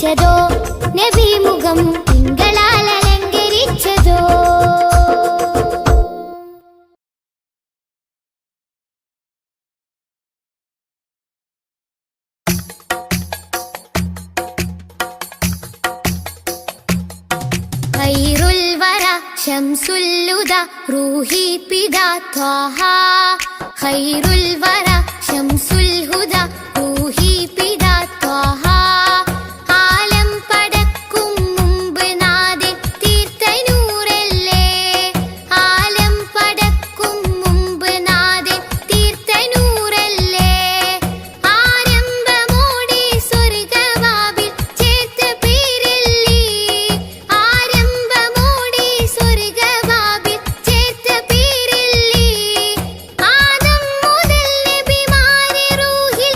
അലങ്കരിച്ചതോ നബി മുഖം തിങ്കളാൽ അലങ്കരിച്ചതോ. ഖൈറുൽ വറ ശംസുൽ ഹുദാ റൂഹി പിതാ ത്വാഹ. ഖൈറുൽ വറ ശംസുൽ ഹുദാ റൂഹി പിതാ ത്വാഹ. ആലം പടക്കും മുമ്പ് നാഥൻ തീർത്ത നൂറല്ലേ. ആലം പടക്കും മുമ്പ് നാഥൻ തീർത്ത നൂറല്ലേ. ആരംഭമോടെ സ്വർഗവാതിൽ ചേർത്ത പേരല്ലേ. ആരംഭമോടെ സ്വർഗവാതിൽ ചേർത്ത പേരല്ലേ. ആദം മുതൽ നബിമാരെ റൂഹിൽ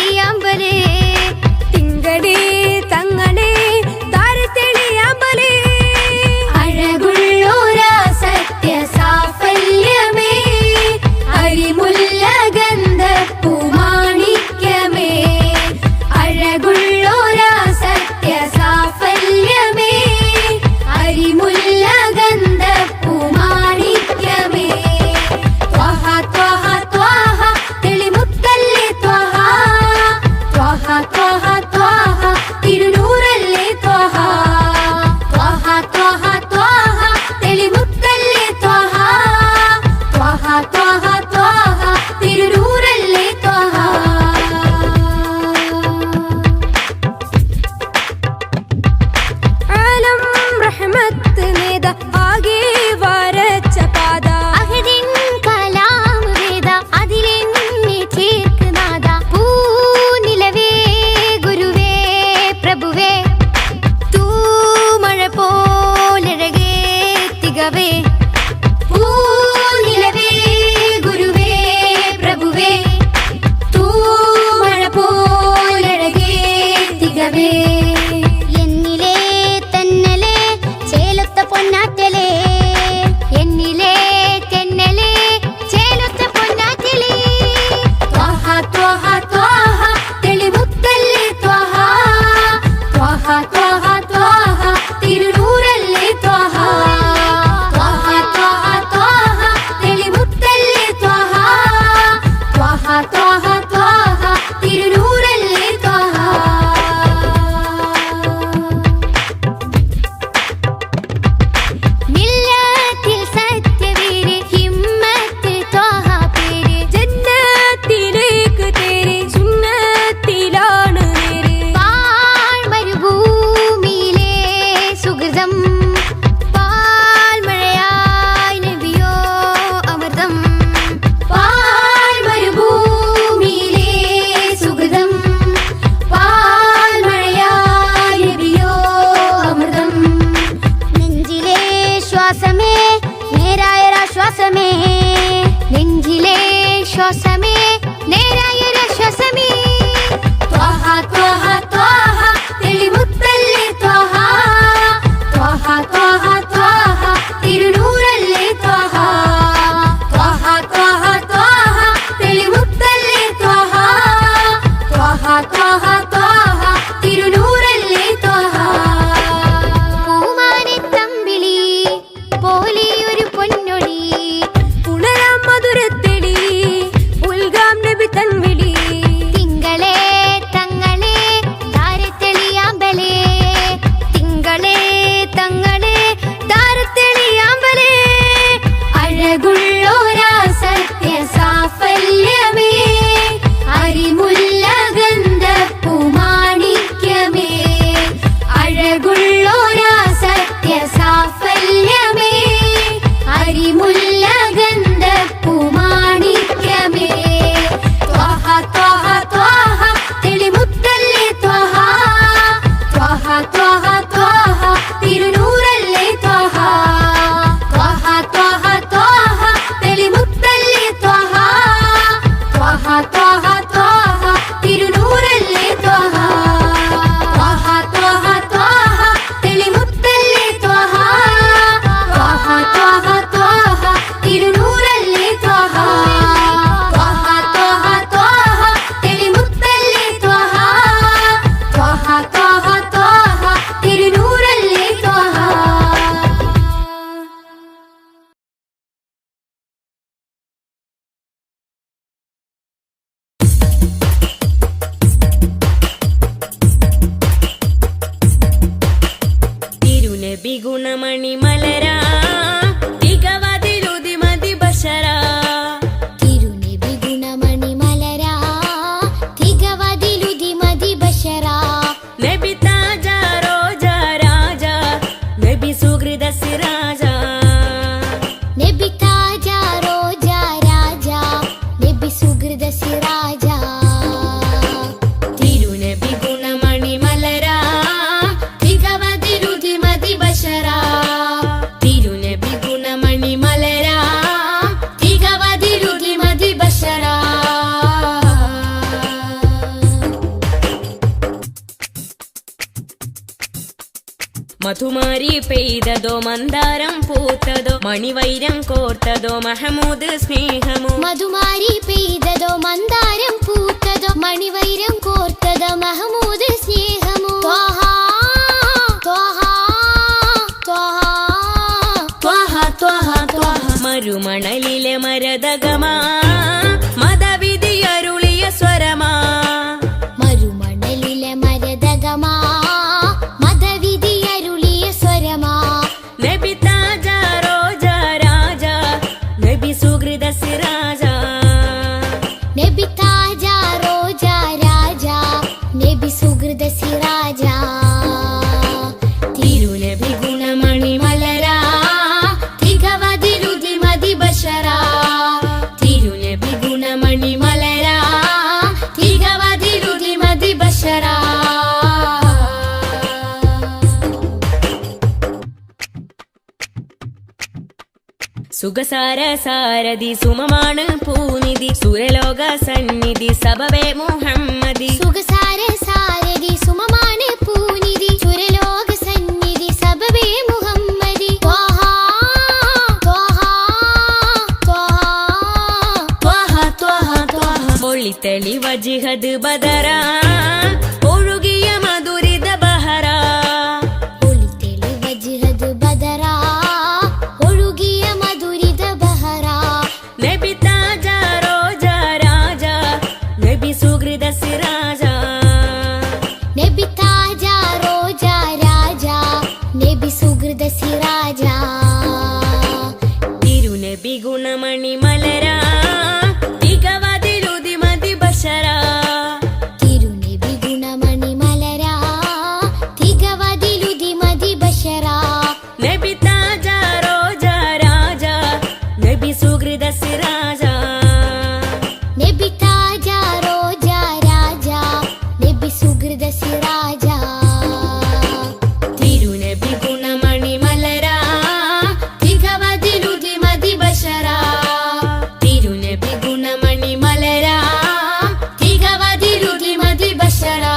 മധുമാരി പെയ്തതോ മന്ദാരം പൂത്തതോ മണിവൈരം കോർത്തതോ മഹമൂദ് സ്നേഹമോ. മധുമാരി പെയ്തതോ മന്ദാരം പൂത്തതോ മണിവൈരം കോർത്തതോ മഹമൂദ് സ്നേഹമോ. ത്വഹ ത്വഹ ത്വഹ ത്വഹ ത്വഹ ത്വഹ. മരുമണലിലെ മരതകമാ മതവിധിയരുളിയ സ്വരമാ. മരുമണലിലെ മരതകമാ മതവിധിയരുളിയ സ്വരമാ. നബി താജ റോജ രാജ നബി സുഹൃദ സിരാജ. നബി താജ റോജ രാജ നബി സുഹൃദ സിരാജ. തിരുനബി ഗുണമണി മലരാ തികവതിരുതി മതി ബഷരാ. തിരുനബി ഗുണമണി മലരാ തികവതിരുതി മതി ബഷരാ. സുഖസാര സാരഥി സുമമാണ് പൂനിധി സുരലോക സന്നിധി സബവേ മുഹമ്മദി. സുഖസാര സാരഥി സുമമാണ് പൂനിധി സുരലോക സന്നിധി സബബേ മുഹമ്മദി. ത്വഹ ത്വഹ ത്വഹ ത്വഹ ത്വഹ ത്വഹ. പൊളിത്തളി വജിഹദ് ബദറാ ഒഴുകിയ മധുരിത ബഹറാ. ഒളിതെളി വജ്ഹദ് ബദറാ ഒഴുകിയ മധുരിത ബഹറാ. നബി താജ റോജ രാജ നബി സുഹൃദ സിരാജ. നബി താജ റോജ രാജ നബി സുഹൃദ സിരാജ. തിരുനബി ഗുണമണി മലരാ തികവതിലുതി മതി ബഷരാ. തിരുനബി ഗുണമണി മലരാ തികവതിലുതി മതി ബഷറാ. നബി താജ റോജ രാജ നബി സുഹൃദ സിരാജ. നബി താജ റോജ രാജ നബി സുഹൃദ സിരാജ. തിരുനബി ഗുണമണി മലരാ തികവതിലുതി മതി ബഷരാ. തിരുനബി ഗുണമണി മലരാ തികവതിലുതി മതി ബഷരാ.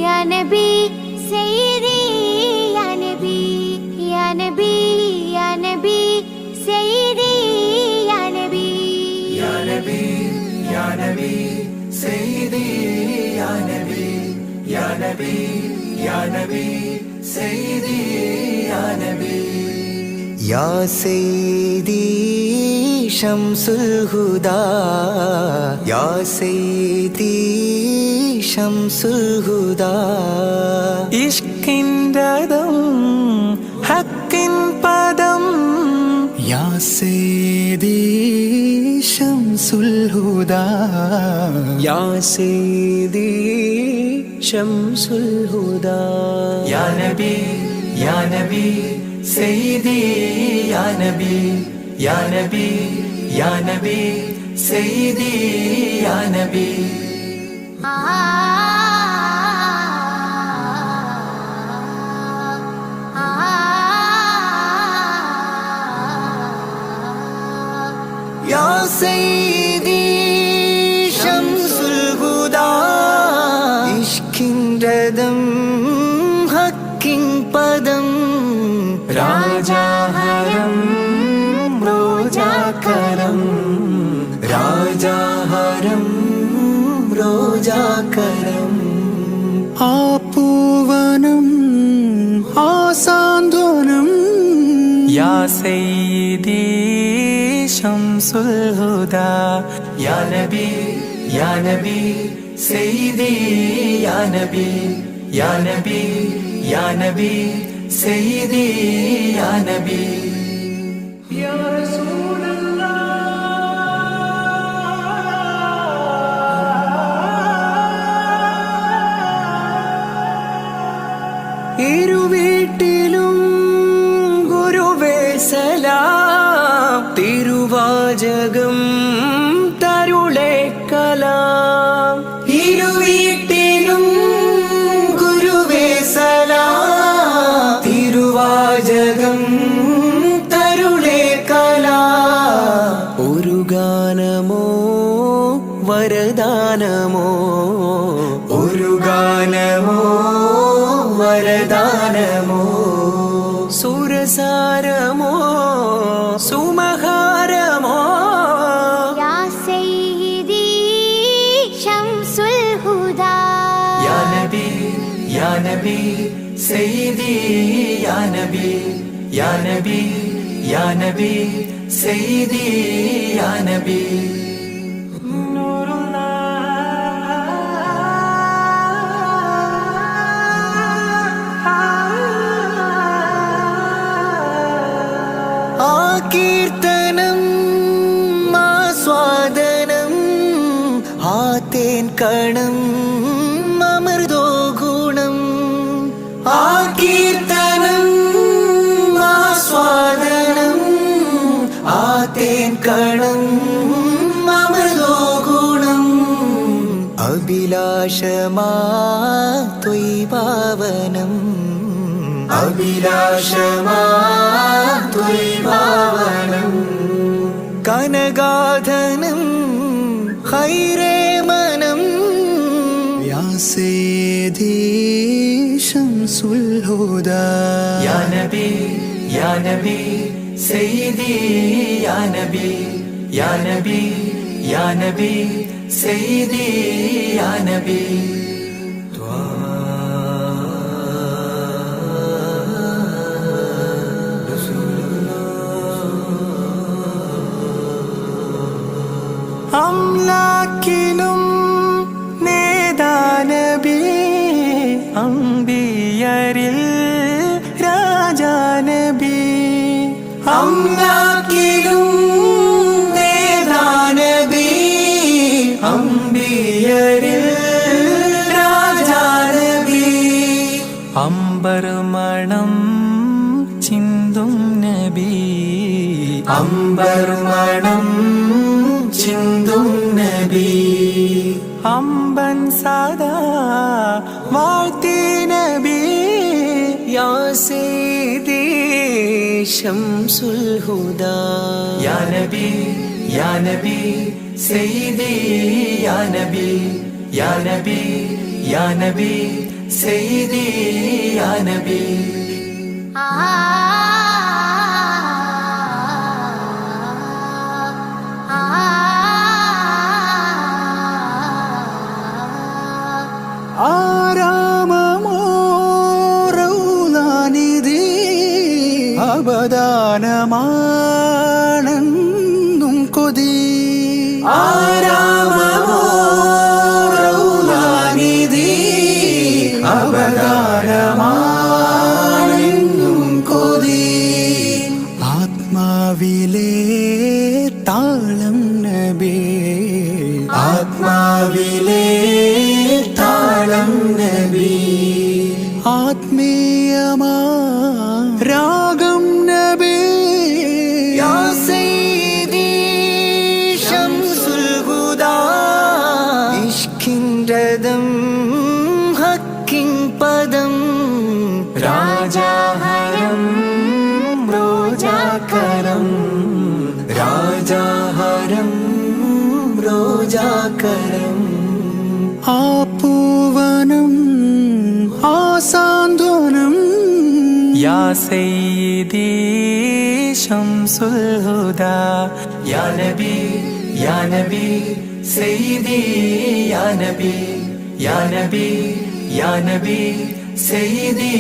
या नबी सैयदी या नबी या नबी या नबी सैयदी या नबी. या नबी या नबी सैयदी या नबी या नबी या नबी सैयदी या नबी. या सैयदी शम्सुल हुदा या सैयदी शम्सुल हुदा. इश्किंददम हक्किन पदम या सैयदी शम्सुल हुदा या सैयदी शम्सुल हुदा. या नबी सैयदी या नबी या नबी या नबी सैयदी या नबी. या सैयदी शम्सुल हुदा इश्किन रदम हक्किन पदम राजा हरम रोजा करम राजा हरम रोजा करम. आपूवनम आसांध्वनम या सैयदी शम्सुल हुदा. या नबी सैयदी या नबी या नबी या नबी सैयदी या नबी या रसूल ഇരുവീട്ടിലും ഗുരുവേ സലാം തിരുവാചകം തരുളേ കലാം ഇരുവീട്ടിലും ഗുരുവേ സലാം തിരുവാചകം തരുളേ കലാം ഒരു ഗാനമോ വരദാനമോ ഒരു ഗാനമോ വരദാനമോ സുരസാരമോ സുമഹാരമോ യാ സയ്യിദി ശംസുൽ ഹുദാ യാ നബി യാ നബി സയ്യിദി യാ നബി യാ നബി യാ നബി സയ്യിദി യാ നബി കീർത്തനം ആസ്വാദനം ആതേൻ കണം അമൃതോ ഗുണം ആ കീർത്തനം ആസ്വാദനം ആതേൻ കണം അമൃതോ ഗുണം അഭിലാഷമാ ത്വൈപാവനം അഭിലാഷമാ ത്വൈപാവനം കനകാധനം ഖൈരേ മനം യാ സയ്യിദി ശംസുൽ ഹുദാ യാ നബി യാ നബി സയ്യിദി യാ നബി യാ നബി യാ നബി സയ്യിദി യാ നബി അംലാക്കിലും നേദാനബി അംബിയരിൽ രാജാനബി അംലാക്കിലും നേദാനബി അംബിയരിൽ രാജാനബി അംബർമണം ചിന്തും നബി അംബർമണം ചിന്തും നബി അമ്പൻ സദാ വാഴ്ത്തി നബി യാ സയ്യിദി ശംസുൽ ഹുദാ യാ നബി യാ നബി സയ്യിദി യാ നബി യാ നബി യാ നബി സയ്യിദി യാ നബി ആരാമമോ റൗളാനിധി അബദാനമാണെന്നും കൊതി ആരാമമോ റൗളാനിധി അബദാനമാണെന്നും കൊതി ആത്മാവിലെ താളം നബി ആത്മാവിലെ താളം നബി ആത്മീയമാ രാഗം നബി യാ സയ്യിദി ശംസുൽ ഹുദാ ഇഷ്കിൻ രഥം ഹക്കിൻ പദം രാജാഹരം റോജാകരം രാജാഹരം റോജാകരം ആ പൂവനം ആ സാന്ത്വനം യാ സയ്യിദി ശംസുൽ ഹുദാ യാ നബി യാ നബി സയ്യിദി യാ നബി യാ നബി യാ നബി സയ്യിദി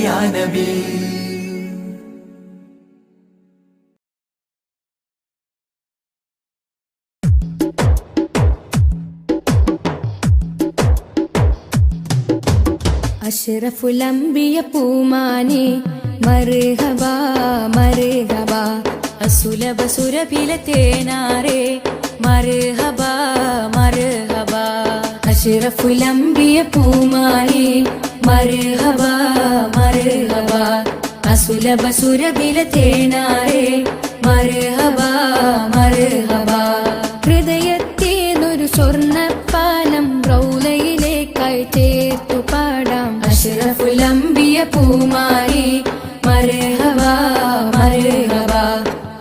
യാ നബി അഷ്റഫുൽ അംബിയ പൂമാനെ മർഹബാ മർഹബാ അസുലഭ സുരഭില തേനാരേ മർഹബാ മർഹബാ അഷ്റഫുൽ അംബിയ പൂമാനെ മർഹബാ മർഹബാ അസുലഭ സുരഭില തേനാരേ മർഹബാ മർഹബാ ഹൃദയത്തേതൊരു സ്വർണ്ണപ്പാനം റൗലയിലേക്കായി ചേർത്തു പാടാം അഷ്റഫുൽ അംബിയ പൂമാനെ മർഹബാ മർഹബാ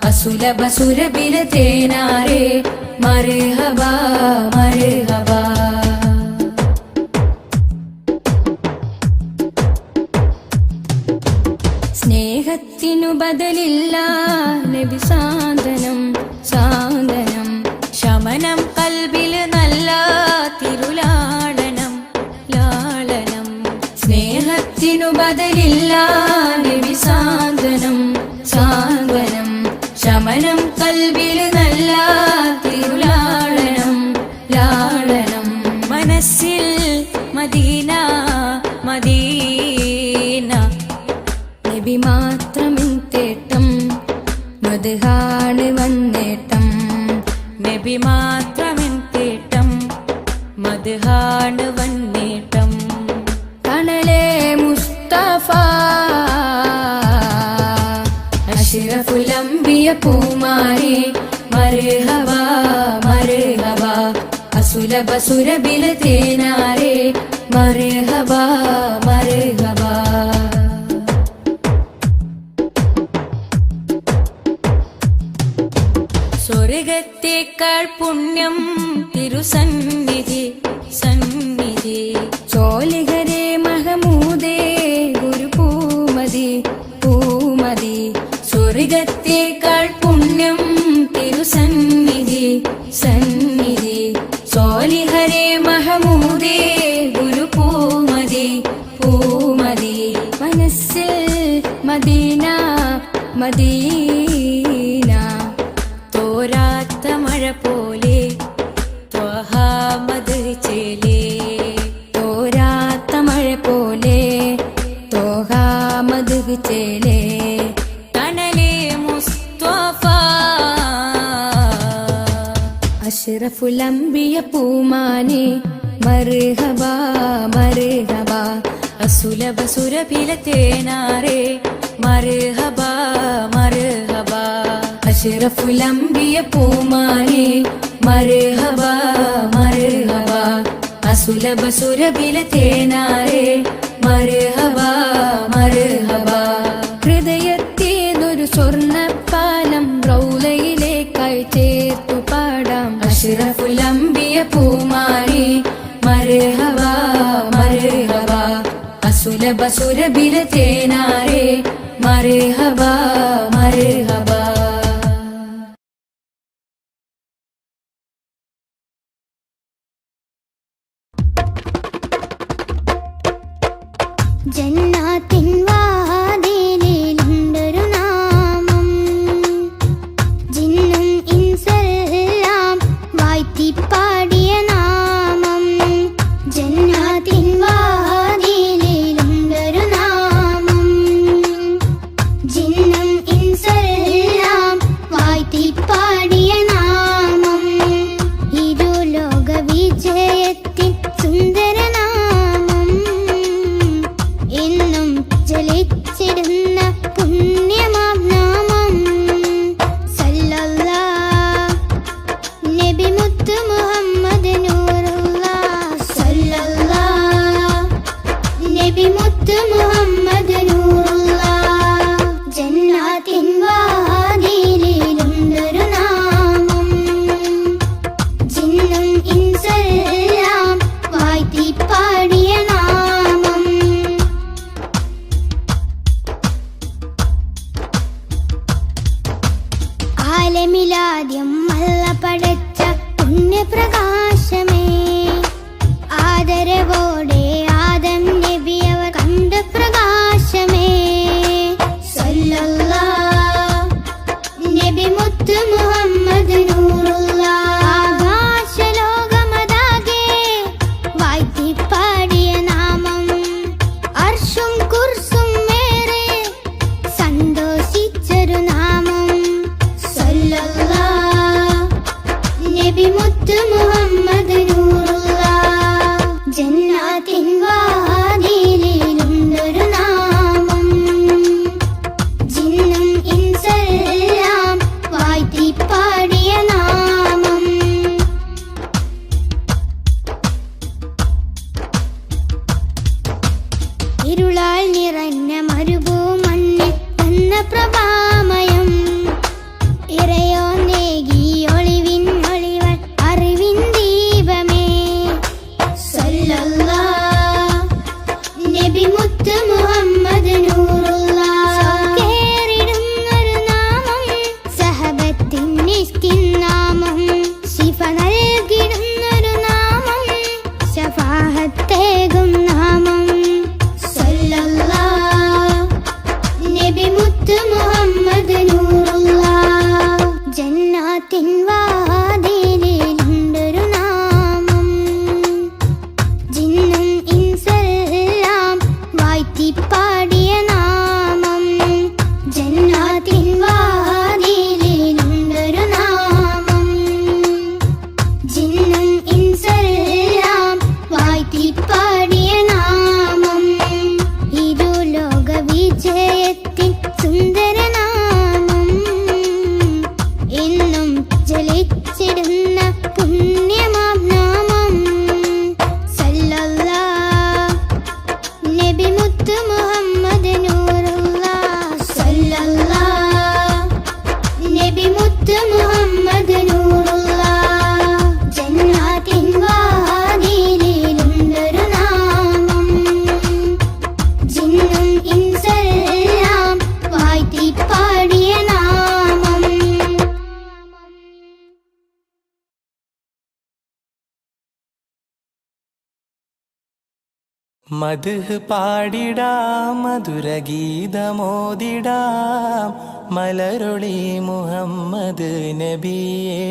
അസുലഭ സുരഭില തേനാരേ മർഹബാ മർഹബാ സ്നേഹത്തിനു ബദലില്ല നബി സാന്ത്വനം സാന്ത്വനം ശമനം കൽബില് നല്ല തിരുലാളനം ലാളനം സ്നേഹത്തിനു ബദലില്ല നബി സാന്ത്വനം സാന്ത്വനം ശമനം കൽബിൽ നല്ല തിരുലാളനം ലാളനം മനസ്സിൽ മദീന മദീന നബി മാത്രമിൻ തേട്ടം മദ്ഹാണ് വന്നേട്ടം നബി മാത്രമെൻ തേട്ടം മദ്ഹാണ് വന്നേട്ടം കണലേ മുസ്തഫ അഷ്റഫുൽ അംബിയ പൂമാനെ മർഹബാ മർഹബാ അസുലഭ സുരഭില തേനാരേ മർഹബാ മർഹബാ സ്വർഗത്തേക്കാൾ പുണ്യം തിരുസന്നിധി സന്നിധി ചോലിഹരേ മഹമൂദേ ഗുരു പൂമതി പൂമതി സ്വർഗത്തേക്കാൾ പുണ്യം തിരുസന്നിധി സന്നിധി ചോലിഹരേ മഹമൂദേ ഗുരു പൂമതി പൂമതി മനസ്സിൽ മദീന മദീന തോരാത്ത മഴ പോലെ ത്വഹാമദ് ചേലേ തോരാത്ത മഴ പോലെ തോഹാമദ് ചേലേ തണലേ മുസ്തഫ അഷ്റഫുൽ അംബിയ പൂമാനെ മർഹബാ മർഹബാ അസുലഭ സുരഭില തേനാരേ മർഹബാ മർഹബാ അഷ്റഫുൽ അംബിയ പൂമാനെ മർഹബാ മർഹബാ അസുലഭ സുരഭില തേനാരേ മർഹബാ മർഹബാ ഹൃദയത്തേതൊരു സ്വർണ്ണപ്പാനം റൗലയിലേക്കായി ചേർത്തു പാടാം അഷ്റഫുൽ അംബിയ പൂമാനെ മർഹബാ മർഹബാ അസുലഭ സുരഭില തേനാരേ മർഹബാ മർഹബാ ജന്നാത്തിൻ വാതിലിലുണ്ടൊരു നാമം ജിന്നും ഇൻസെല്ലാം വാഴ്ത്തിപ്പാടിയ നാമം ജന്നാത്തിൻ വാതിലിലുണ്ടൊരു നാമം ജിന്നും ഇൻസെല്ലാം വാഴ്ത്തിപ്പാടിയ നാമം ഇരുലോക വിജയത്തിൻ സുന്ദരനാമം എന്നും ഇരുളാൽ നിറഞ്ഞ മരുഭൂമണ്ണിൽ വന്ന പ്രഭാമയം ഇറയോ നേകി ഒളിവിൻ ഒളിവൻ അറിവിൻ ദീപമേ സല്ലല്ലാഹ് നബി മുത്ത് മുഹമ്മദ് നൂറുല്ലാഹ് കേറിടുന്നൊരു നാമം സഹബത്തിൻ നിഷ്കിൻ നാമം ശിഫ നൽകിടുന്നൊരു നാമം ശഫാഹത്തേകും നാമം സല്ലല്ലാഹ് നബി മുത്ത് മുഹമ്മദ് നൂറുല്ലാഹ് ജന്നാത്തിൻ വാതിലിലുണ്ടൊരു നാമം ജിന്നും ഇൻസെല്ലാം വാഴ്ത്തിപ്പാടിയ നാമം ജന്നാത്തിൻ വാതിലിലുണ്ടൊരു നാമം ജിന്നും ഇൻസെല്ലാം വാഴ്ത്തിപ്പാടിയ നാമം ഇരുലോക വിജയത്തിൻ സുന്ദരനാമം എന്നും ജലിച്ചിടുന്ന പുണ്യമാം നാമം സല്ലല്ലാഹ് നബി മുത്ത് മുഹമ്മദ് നൂറുല്ലാഹ് സല്ലല്ലാഹ് നബി മുത്ത് മുഹമ്മദ് നൂറുല്ലാഹ് ജന്നാത്തിൻ വാതിലിലുണ്ടൊരു നാമം ജിന്നും ഇൻസെല്ലാം വാഴ്ത്തിപ്പാടിയ നാമം മദ്ഹ് പാടിടാം മധുരഗീതമോദിടാം മലരൊളി മുഹമ്മദ് നബിയേ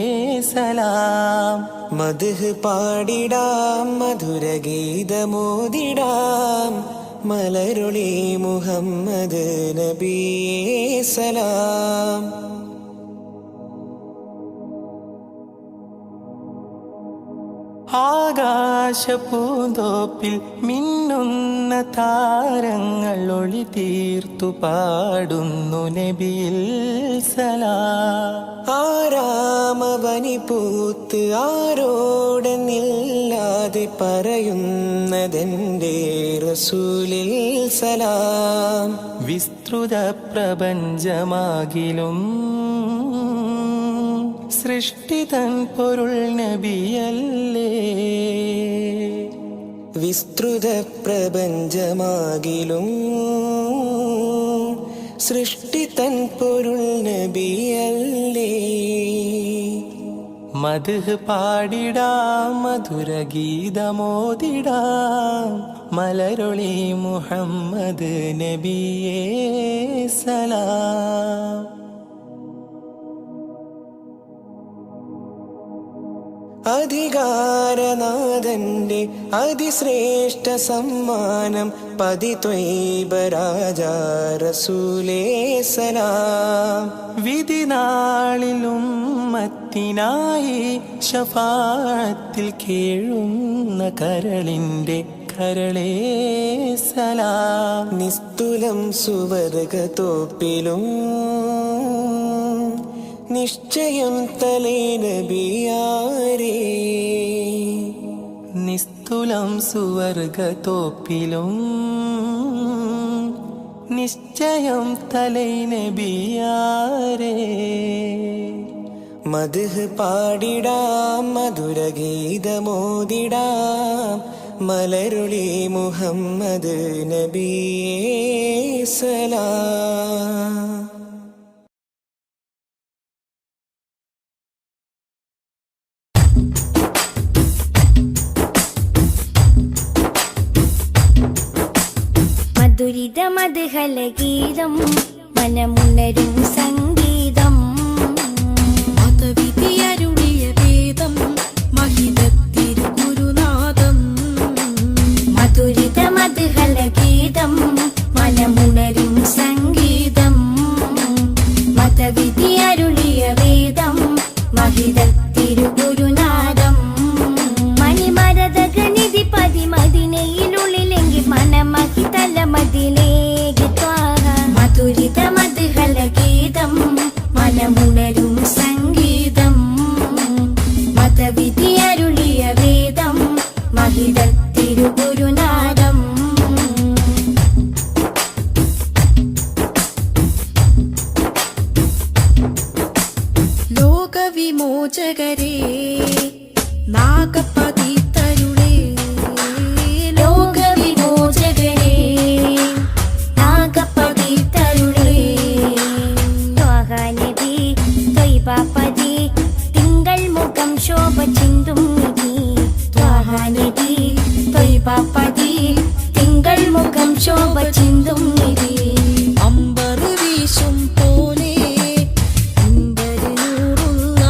സലാം. മദ്ഹ് പാടിടാം മധുരഗീതമോദിടാം മലരൊളി മുഹമ്മദ് നബിയേ സലാം. ആകാശപൂന്തോപ്പിൽ മിന്നുന്ന താരങ്ങൾ ഒളി തീർത്തു പാടുന്നു നബിയിൽ സലാം. ആരാമവനി പൂത്ത് ആരോടെന്നില്ലാതെ പറയുന്നതെന്റെ റസൂലിൽ സലാം. വിസ്തൃത പ്രപഞ്ചമാകിലും സൃഷ്ടിതൻ പൊരുൾ നബിയല്ലേ. വിസ്തൃത പ്രപഞ്ചമാകിലും സൃഷ്ടിതൻ പൊരുൾ നബിയല്ലേ. മദ്ഹ് പാടിടാം മധുരഗീതമോദിടാം മലരൊളി മുഹമ്മദ് നബിയേ സലാം. അധികാരനാഥന്റെ അതിശ്രേഷ്ഠ സമ്മാനം പതിത്വൈബ രാജാ റസൂലേ സലാം. വിധിനാളിലും ഉമ്മത്തിനായി ശഫാഅത്തിൽ കേഴുന്ന കരളിന്റെ കരളേ സലാം. നിസ്തുലം സുവർഗതോപ്പിലും നിശ്ചയം തലേ നബിയാരേ. നിസ്തുലം സുവർഗതോപ്പിലും നിശ്ചയം തലേ നബിയാരേ. മദ്ഹ് പാടിടാം മധുരഗീതമോദിടാം മലരൊളി മുഹമ്മദ് നബിയേ സലാം. മധുരിത മധുഹലഗീതം മനമുണരും സംഗീതം മതവിധിയരുളിയ വേദം മഹിതത്തിരുഗുരുനാഥം. മധുരിത മധുഹലഗീതം മനമുണരും സംഗീതം മതവിധി അരുളിയ വേദം മഹിതത്തിരുഗുരുനാഥം. മണിമരതകനിധി പതിമതിനയിലുള്ളിലെങ്കിൽ മനമഹിതല മതിലേക്ക് ത്വാഹ. മധുരിത മധുഹലഗീതം മനമുണരും സംഗീതം മതവിധി അരുളിയ വേദം മഹിതത്തിരുഗുരുനാഥം. രക്ഷകരേ നാഗപതി തരുളേ ലോകവിമോചകനേ നാഗപതി തരുളേ ത്വാഹ നബി ത്വയ്ബാപതി തിങ്കൾ മുഖം ശോഭ ചിന്തും നിധി ത്വാഹ നബി ത്വയ്ബാപതി തിങ്കൾ മുഖം ശോഭ ചിന്തും നിധി അമ്പർ വീശും പോലെ അമ്പര് നൂറുള്ള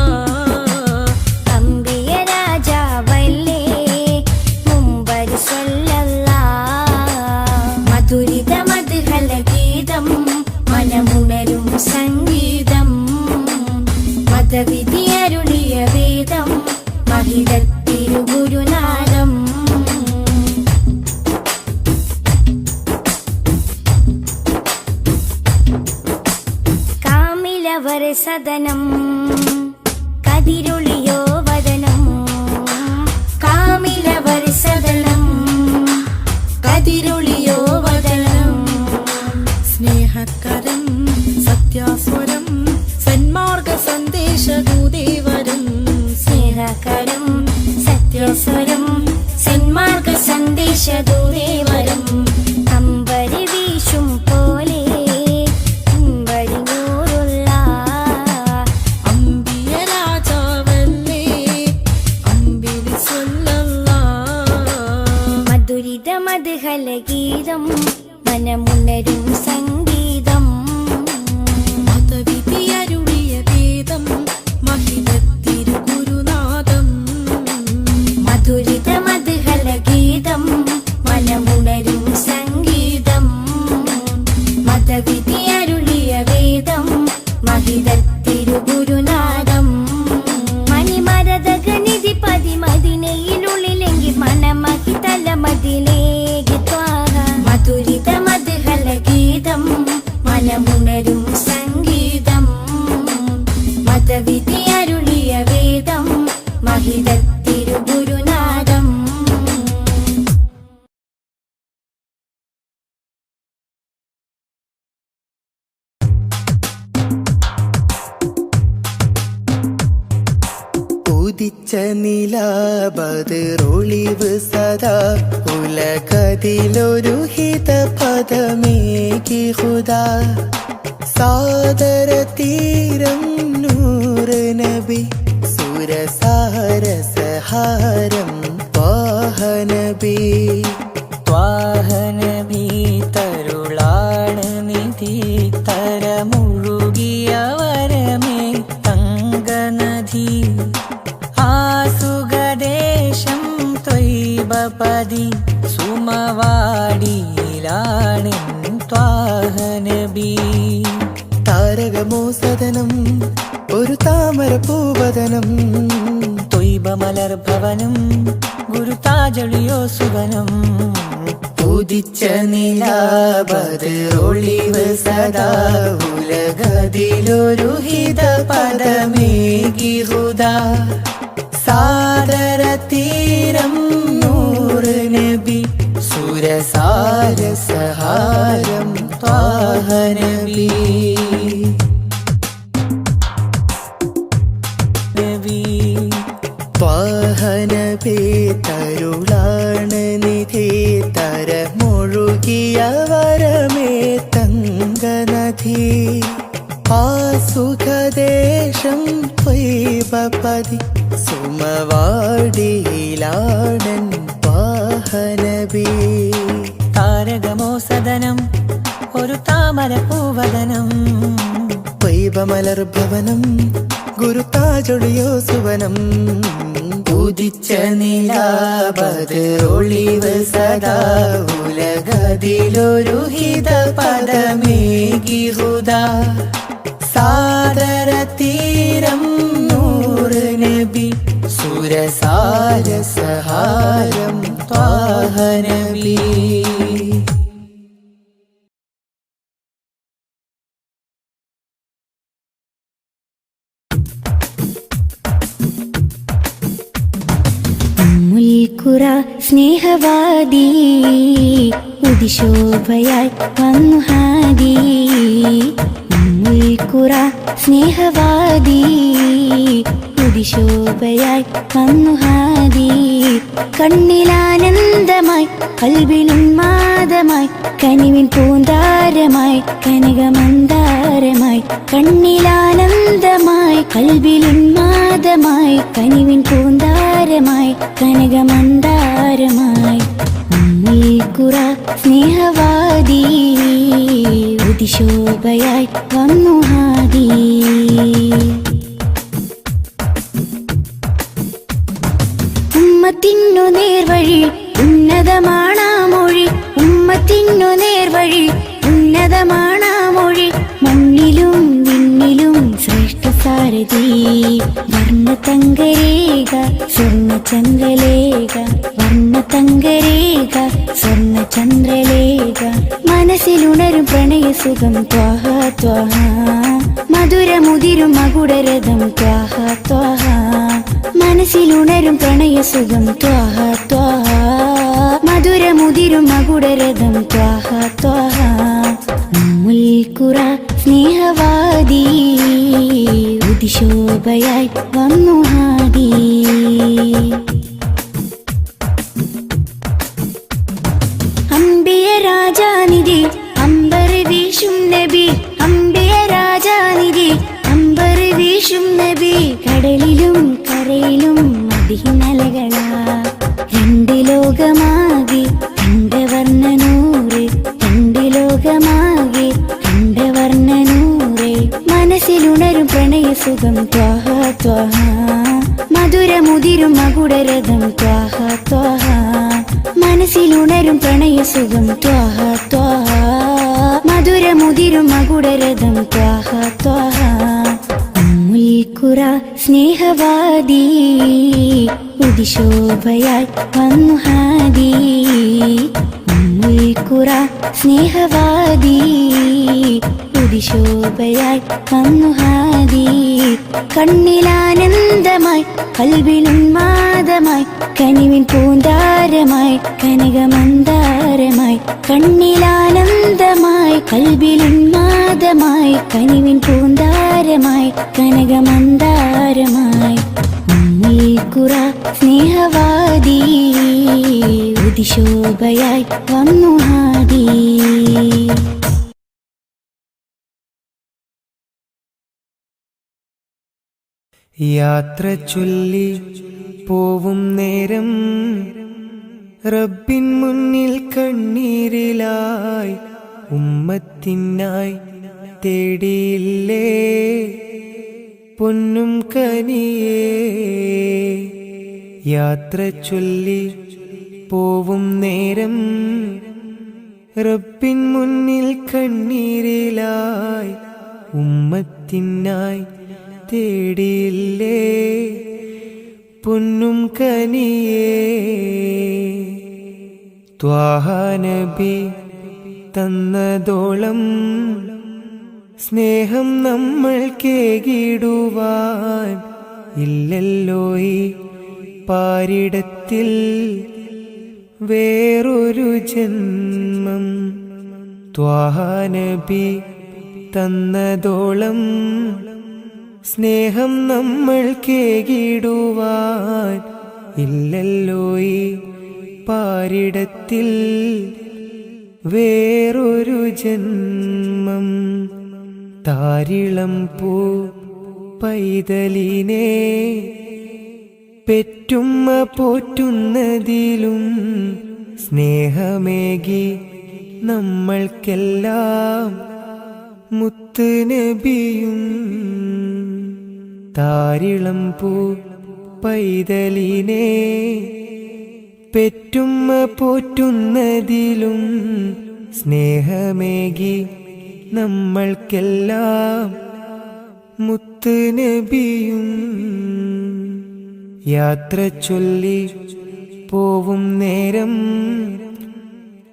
അമ്പിയ രാജാവല്ലേ മുമ്പർ സ്വല്ലല്ലാഹ് മധുരിത മധുഹല ഗീതം മനമുണരും സംഗീതം മതവിധി അരുളിയ വേദം മഹിതത്തിരുഗുരുനാദം കാമിലവർ സദനം കതിരൊളിയോ വദനം കാമിലവർ സദനം കതിരൊളിയോ വദനം സ്നേഹകരം സത്യാസ്വരം സന്മാർഗ സന്ദേശദൂതേവരം സ്നേഹകരം സത്യസ്വരം സന്മാർഗ സന്ദേശദൂതേവരം അമ്പരി വീശും പോലെ അമ്പരി നൂറുള്ള അമ്പിയ രാജാവല്ലേ അമ്പിളി സ്വല്ലല്ലാഹ് മധുരിത മധുഹല ഗീതം മനമുണരും സംഗീതം മതവിധി അരുളിയ വേദം മഹിതത്തിരുഗുരുനാദം മധുരിത മധുഹല ഗീതം മനമുണരും സംഗീതം മതവിധി അരുളിയ വേദം മഹിതത്തിരുഗുരുനാദം മണിമരതകനിധി പതിമതിനയിലുള്ളിലെങ്കിൽ മനമഹി തലമതിലേക്ക് ത്വാഹ മധുരിത മധുഹല ഗീതം മനമുണരും സംഗീതം മതവിധി അരുളിയ വേദം മഹിതത്തിരുഗുരുനാദം ഉദിച്ച നിലാബതിറൊളിവ് സദാ ഉലകതിലൊരു ഹിത പദമേകി ഹുദാ സാദര തീരം നൂറ് നബി സുരസാര സഹാരം ത്വാഹനബി ത്വാഹനബി തരുളാണ് നിധി തരമുഴുകിയ വരമേ തങ്കനദി ആസുഖദേശം ത്വയ്ബപതി സുമവാടിയിലാണിൻ ത്വാഹനബി താരകമോ സദനം ഒരു താമര പൂവദനം ത്വയ്ബമലർ ഭവനം ഗുരുതാജളിയോ സുവനം ഉദിച്ച നിലാബതിറൊളിവ് സദാ ഉലകതിലൊരു ഹിത പദമേകി ഹുദാ സാദര തീരം നൂറ് നബി സുരസാര സഹാരം ത്വാഹനബി ത്വാഹനബി തരുളാണ് നിധി തരമൊഴുകിയ വരമേ തങ്കനദി ആസുഖദേശം ത്വയ്ബപതി സുമവാടിയിലാടൻ ത്വാഹനബി താരകമോ സദനം ഒരു താമര പൂവദനം ത്വയ്ബമലർ ഭവനം ഗുരുതാജൊളിയോ സുവനം ഉദിച്ച നിലാബതിറൊളിവ് സദാ ഉലകതിലൊരു ഹിത പദമേകി ഹുദാ സാദര തീരം നൂറ് നബി സുരസാര സഹാരം ത്വാഹനബി മുൽക്കുറ സ്നേഹവാദി ഉദിശോഭയായി വന്നു ഹാദി മുൽക്കുറ സ്നേഹവാദി പുതിശോഭയായി വന്നു ഹാദി. കണ്ണിലാനന്ദമായി കൽബിലുന്മാദമായി കനിവിൻ പൂന്താരമായി കനകമന്ദാരമായി. കണ്ണിലാനന്ദമായി കൽബിലുന്മാദമായി കനിവിൻ പൂന്താരമായി കനകമന്ദാരമായി. ഉമ്മുൽ ഖുറ സ്നേഹവാദി ഉദിശോഭയായി വന്നു ഹാദി. ഉമ്മത്തിനു നേർവഴി ഉന്നതമാണാ മൊഴി. ഉമ്മത്തിനു നേർവഴി ഉന്നതമാണാ മൊഴി. മണ്ണിലും വിണ്ണിലും ശ്രേഷ്ഠ സാരഥി. വർണ്ണതങ്കരേഖ സ്വർണ്ണചന്ദ്രലേഖ. വർണ്ണതങ്കരേഖ സ്വർണ്ണചന്ദ്രലേഖ. മനസ്സിലുണരും പ്രണയസുഖം ത്വാഹ ത്വാഹ. മധുരമുതിരും മകുടരഥം ത്വാഹ ത്വാഹ. മനസ്സിലുണരും പ്രണയസുഖം ത്വാഹ ത്വാഹ. മധുരമുതിരും മകുടരഥം ത്വാഹ ത്വാഹ. ഉമ്മുൽ ഖുറ സ്നേഹവാദി ഉദിശോഭയായി വന്നു ഹാദി. അംബിയ രാജാനിധി അമ്പർ വീശും നബി. അംബിയ രാജാനിധി അമ്പർ വീശും നബി. കടലിലും കരയിലും മദീനലകളാ. രണ്ട് ലോകമാകെ കണ്ടവർണ്ണനൂറ്. രണ്ട് ലോകമാകെ കണ്ടവർണ്ണനൂറ്. മനസ്സിലുണരും പ്രണയസുഖം ത്വാഹ ത്വാഹ. മധുരമുതിരും മകുടരഥം ത്വാഹ ത്വാഹ. മനസ്സിലുണരും പ്രണയസുഖം ത്വാഹ ത്വാഹ. മധുരമുതിരും മകുടരഥം ത്വാഹ ത്വാഹ. ഉമ്മുൽ ഖുറ സ്നേഹവാദി ഉദിശോഭയായി വന്നു ഹാദി. ഉമ്മുൽ ഖുറ സ്നേഹവാദി ഉദിശോഭയായി വന്നു ഹാദി. കണ്ണിലാനന്ദമായി കൽബിലുന്മാദമായി കനിവിൻ പൂന്താരമായി കനകമന്ദാരമായി. കണ്ണിലാനന്ദമായി കൽബിലുന്മാദമായി കനിവിൻ പൂന്താരമായി കനകമന്ദാരമായി. ഉമ്മുൽ ഖുറ സ്നേഹവാദി ഉദിശോഭയായി വന്നു ഹാദി. യാത്ര ചൊല്ലി പോവും നേരം റബ്ബിൻ മുന്നിൽ കണ്ണീരിലായി ഉമ്മത്തിനായി തേടിയില്ലേ പൊന്നും കനിയേ. യാത്ര ചൊല്ലി പോവും നേരം റബ്ബിൻ മുന്നിൽ കണ്ണീരിലായി ഉമ്മത്തിനായി തേടിയില്ലേ പൊന്നും കനിയേ. ത്വാഹ നബി തന്നതോളം സ്നേഹം നമ്മൾ കേകിടുവാൻ ഇല്ലല്ലോ ഈ പാരിടത്തിൽ വേറൊരു ജന്മം. ത്വാഹ നബി തന്നതോളം സ്നേഹം നമ്മൾ കേകിടുവാൻ ഇല്ലല്ലോ ഈ പാരിടത്തിൽ വേറൊരു ജന്മം. താരിളം പൂ പൈതലിനെ പെറ്റുമ്മ പോറ്റുന്നതിലും സ്നേഹമേകി നമ്മൾക്കെല്ലാം മുത്ത് നബിയും. താരിളം പൂ പൈതലിനെ പെറ്റുമ്മ പോറ്റുന്നതിലും സ്നേഹമേകി നമ്മൾക്കെല്ലാം മുത്ത് നബിയും. യാത്ര ചൊല്ലി പോവും നേരം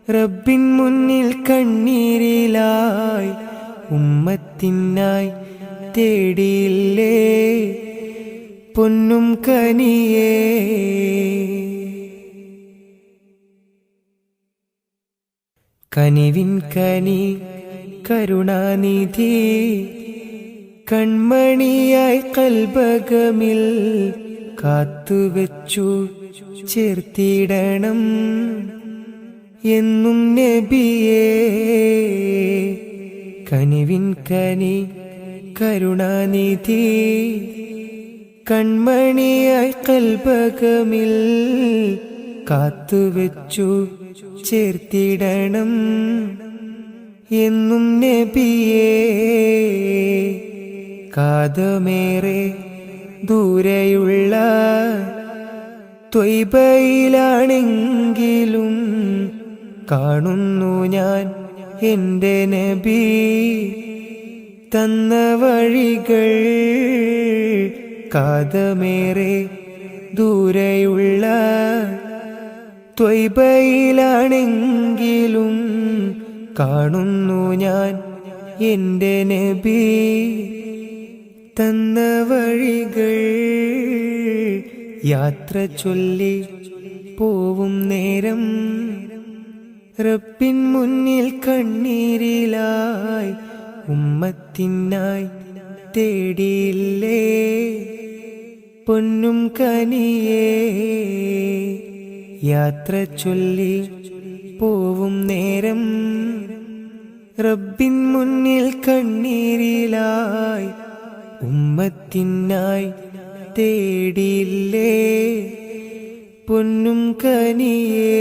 റബ്ബിൻ മുന്നിൽ കണ്ണീരിലായി ഉമ്മത്തിനായി തേടിയില്ലേ പൊന്നും കനിയേ. കനിവിൻ കനി കരുണാനിധി കൺമണിയായി കൽബകമിൽ കാത്തുവെച്ചു ചേർത്തിടണം എന്നും നബിയേ. കനിവിൻ കനി കരുണാനിധി കൺമണിയായി കൽബകമിൽ കാത്തുവെച്ചു ചേർത്തിടണം എന്നും നബിയേ. കാതമേറെ ദൂരെയുള്ള ത്വയ്ബയിലാണെങ്കിലും കാണുന്നു ഞാൻ എൻ്റെ നബി തന്ന വഴികൾ. കാതമേറെ ദൂരെയുള്ള ത്വയ്ബയിലാണെങ്കിലും കാണുന്നു ഞാൻ എൻ്റെ നബി തന്ന വഴികൾ. യാത്ര ചൊല്ലി പോവും നേരം റബ്ബിൻ മുന്നിൽ കണ്ണീരിലായി ഉമ്മത്തിനായി തേടിയില്ലേ പൊന്നും കനിയേ. യാത്ര ചൊല്ലി പോവും നേരം റബ്ബിൻ മുന്നിൽ കണ്ണീരിലായി ഉമ്മത്തിനായി തേടിയില്ലേ പൊന്നും കനിയേ.